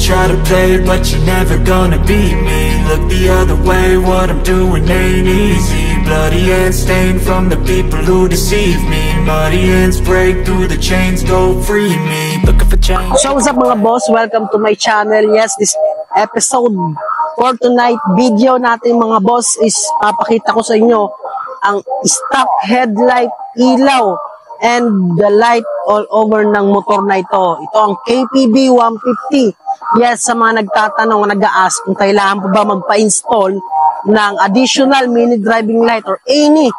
try to play, but you're never gonna beat me. Look the other way, what I'm doing ain't easy. Bloody hands stained from the people who deceive me. Muddy hands break through the chains, go free me. Looking for change. So what's up mga boss? Welcome to my channel. Yes, this episode for tonight video natin mga boss is papakita ko sa inyo ang stock headlight ilaw and the light all over ng motor na ito. Ito ang KPB 150. Yes, sa mga nagtatanong, nag-a-ask kung kailangan po ba magpa-install ng additional mini driving light or any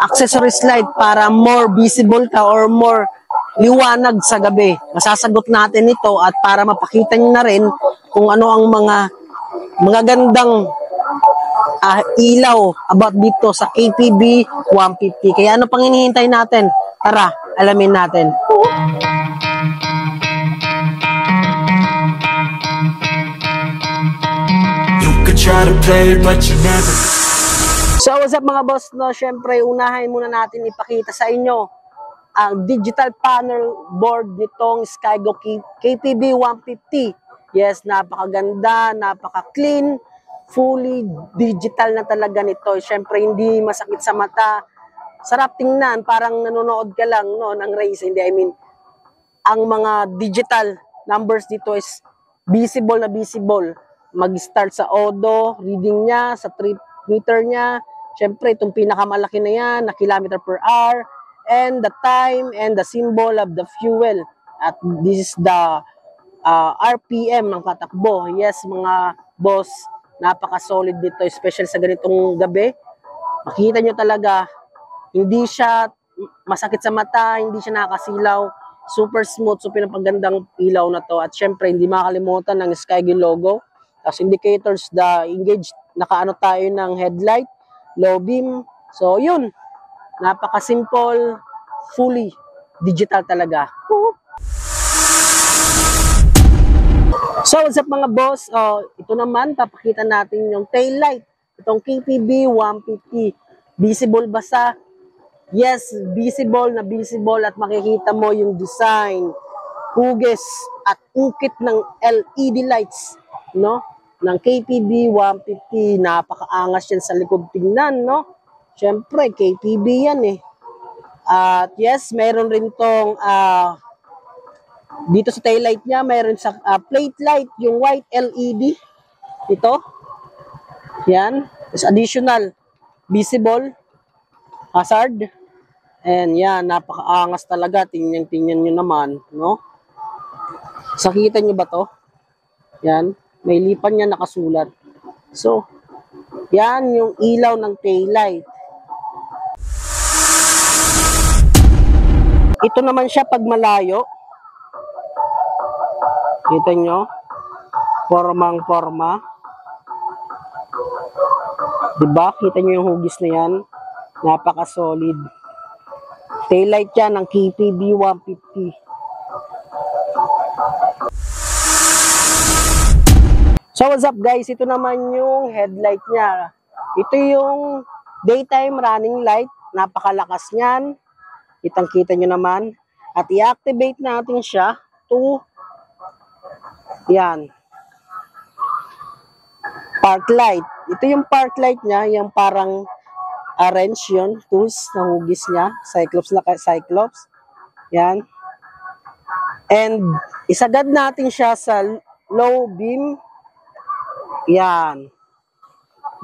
accessories light para more visible ka or more liwanag sa gabi. Masasagot natin ito at para mapakita nyo na rin kung ano ang mga gandang ilaw about dito sa KPB 150. Kaya ano pang hinihintay natin? Tara, alamin natin. You could try to play, but you never. So what's up mga boss, no? Syempre unahin muna natin ipakita sa inyo ang digital panel board nitong Skygo KPB 150. Yes, napakaganda, napaka-clean, fully digital na talaga nito. Syempre hindi masakit sa mata. Sarap tingnan, parang nanonood ka lang no ng race. Hindi, I mean, ang mga digital numbers dito is visible na visible. Mag-start sa odo, reading niya, sa trip meter niya. Syempre itong pinakamalaki na yan, na kilometer per hour, and the time and the symbol of the fuel. At this is the RPM ng katakbo. Yes mga boss, napaka-solid dito, especially sa ganitong gabi. Makita nyo talaga, hindi siya masakit sa mata, hindi siya nakasilaw, super smooth, super pinapagandang ilaw na to. At syempre, hindi makalimutan ng Skygo logo. Tapos indicators, the engaged, nakaano tayo ng headlight, low beam. So yun, napaka-simple, fully digital talaga. So what's up mga boss, ito naman papakita natin yung tail light, itong KPB 150. Visible ba sa? Yes, visible na visible at makikita mo yung design, hugis at ukit ng LED lights, no? Ng KPB 150. Napakaangas yan sa likod tingnan, no? Syempre KPB yan eh. At yes, meron rin tong dito sa tail light niya, mayroon sa plate light, yung white LED. Ito. Yan. Is additional visible hazard. And yan, napakaangas talaga. Tingnan nyo naman, no? Sakita nyo ba to? Yan. May lipan niya nakasulat. So, yan yung ilaw ng tail light. Ito naman siya pag malayo. Kita nyo? Formang-forma. Diba? Kita nyo yung hugis na yan? Napaka-solid. Taillight yan ng KPB 150. So what's up guys? Ito naman yung headlight niya. Ito yung daytime running light. Napakalakas niyan. Kitang-kita nyo naman. At i-activate natin siya to yan. Park light. Ito yung park light niya, yung parang orange yun, tools na hugis niya, cyclops na cyclops. Yan. And isagad natin siya sa low beam. Yan.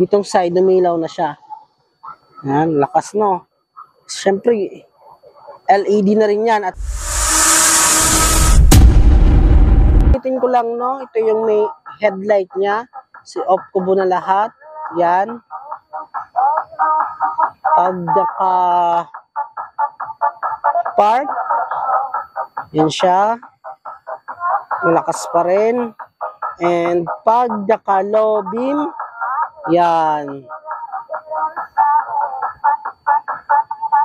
Ditong side umilaw na siya. Yan, lakas no. Siyempre LED na rin yan. At ko lang no, ito yung may headlight niya. Si-off ko muna lahat. Yan. Pag naka-park, yan siya. Malakas pa rin. And pag naka-low beam, yan.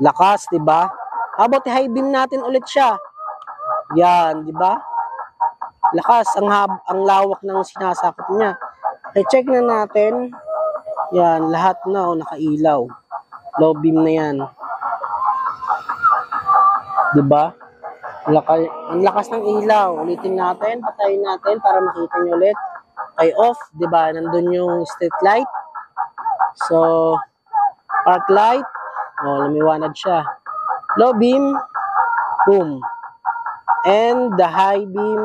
Lakas, diba? How about high beam natin ulit siya? Yan, diba? Lakas, ang lawak ng sinasakot niya. I-check na natin. Yan, lahat na nakailaw. Low beam na yan. Diba? Ang lakas ng ilaw. Ulitin natin, patayin natin para makita nyo ulit. Okay, off, di ba? Nandun yung street light. So, park light. Lumiwanag siya. Low beam, boom. And the high beam,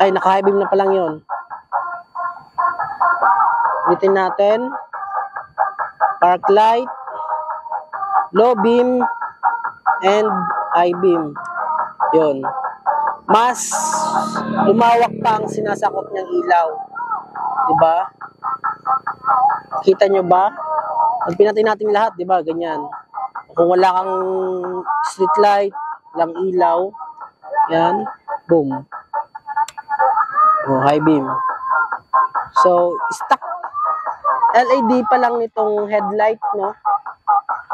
ay, naka-high beam na pa lang yun. Ulitin natin. Park light, low beam, and high beam. Yun. Mas lumawak pa ang sinasakop niyang ilaw. Diba? Kita nyo ba? Pag pinatay natin lahat, diba? Ganyan. Kung wala kang street light, walang ilaw, yan, boom. High beam. So, stock LED pa lang nitong headlight, no?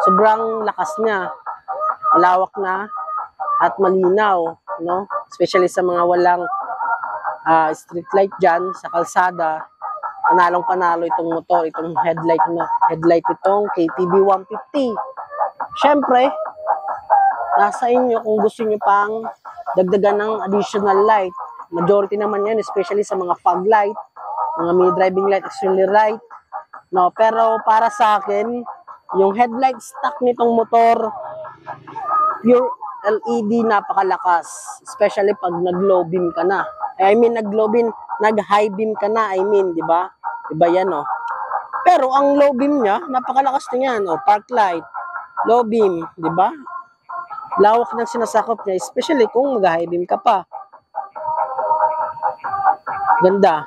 Sobrang lakas niya. Malawak na at malinaw, no? Especially sa mga walang street light dyan sa kalsada. Panalong-panalo itong motor, itong headlight itong KTB 150. Siyempre, nasa inyo kung gusto nyo pang dagdagan ng additional light. Majority naman yan, especially sa mga fog light, mga mini driving light, auxiliary light. No, pero para sa akin, yung headlight stock nitong motor, pure LED, napakalakas. Especially pag nag-low beam ka na. Nag-high beam ka na, di ba? Diba yan, oh. Pero ang low beam niya, napakalakas na yan, oh. Park light, low beam, di ba? Lawak ng sinasakop niya, especially kung mag-high beam ka pa. Ganda.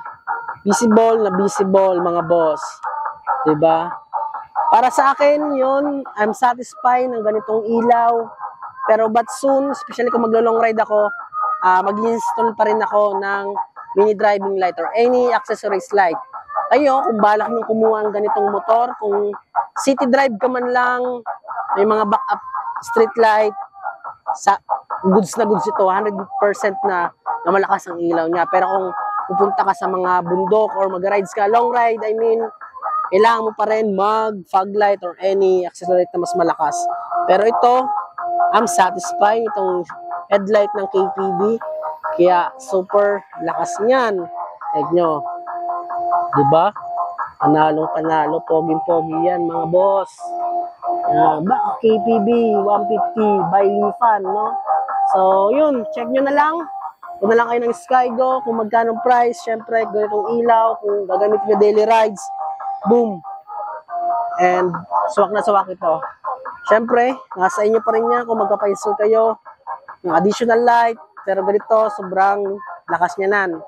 Visible na visible, mga boss. Diba? Para sa akin, yun, I'm satisfied ng ganitong ilaw. Pero but soon, especially kung maglo-long ride ako, mag-install pa rin ako ng mini driving light or any accessories light. Kayo, kung balak nyo kumuha ng ganitong motor, kung city drive ka man lang, may mga backup street light, goods na goods ito, 100% na malakas ang ilaw niya. Pero kung pupunta ka sa mga bundok or mag-rides ka, long ride, kailangan mo pa rin mag-fog light or any accessory na mas malakas. Pero ito, I'm satisfied itong headlight ng KTB. Kaya super lakas niyan. Tignan nyo. Diba? Panalong-panalo, poging-pogi yan, mga boss. KTB 150 by Lifan, no? So, yun, check nyo na lang. Kung na lang kayo ng Skygo, kung magkano price, syempre, ganitong ilaw, kung gagamit nyo daily rides, boom. And, swak na swak ito. Syempre, nasa inyo pa rin yan kung magkapaiso kayo ng additional light, pero ganito, sobrang lakas niya nan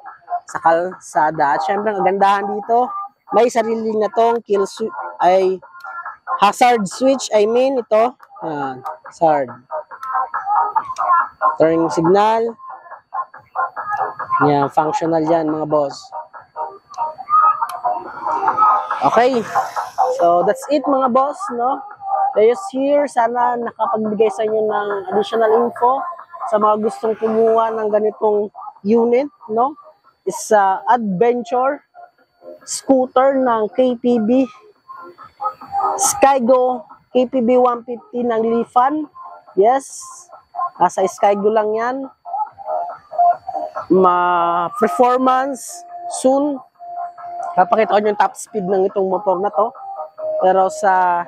sa kalsada. At syempre, ang gandahan dito, may sarili na tong hazard switch, ito, hazard. Turning signal. Yan, functional yan, mga boss. Okay. So, that's it, mga boss, no? Leos here. Sana nakapagbigay sa inyo ng additional info sa mga gustong kumuha ng ganitong unit, no? Is adventure scooter ng KTB Skygo KTB 150 ng Lifan. Yes. Nasa Skygo lang yan. Performance soon. Papakita ko yung top speed ng itong motor na to. Pero sa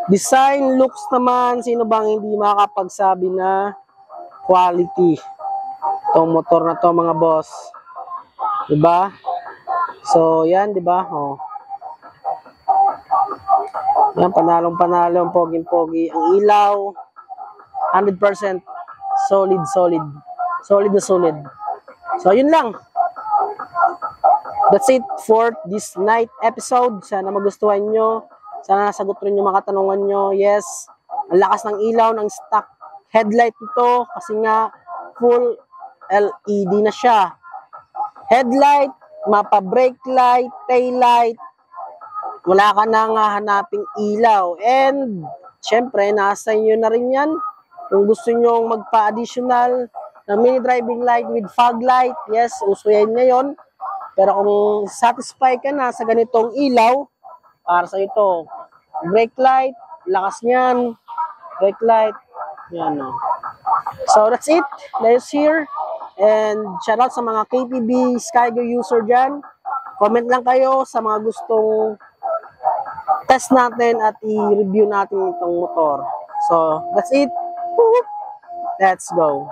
design, looks naman, sino bang hindi makakapagsabi na quality itong motor na to, mga boss. Diba? So, yan, diba? Oh. Yan, panalong-panalong, poging-pogi. Ang ilaw, 100% solid. Solid na solid. So, yun lang. That's it for this night episode. Sana magustuhan nyo. Sana nasagot rin yung mga katanungan nyo. Yes, ang lakas ng ilaw ng stock headlight ito. Kasi nga, full LED na siya. Headlight, mapa-brake light, tail light. Wala ka na nga hanaping ilaw. And, syempre, nasa inyo na rin yan. Kung gusto nyo magpa-additional na mini driving light with fog light, yes, uso yan ngayon. Pero kung satisfied ka na sa ganitong ilaw, para sa ito, brake light, lakas niyan, brake light. Yan, no. So, that's it. Let's hear. And shout out sa mga KTB Skygo user dyan. Comment lang kayo sa mga gustong test natin at i-review natin itong motor. So, that's it. Let's go.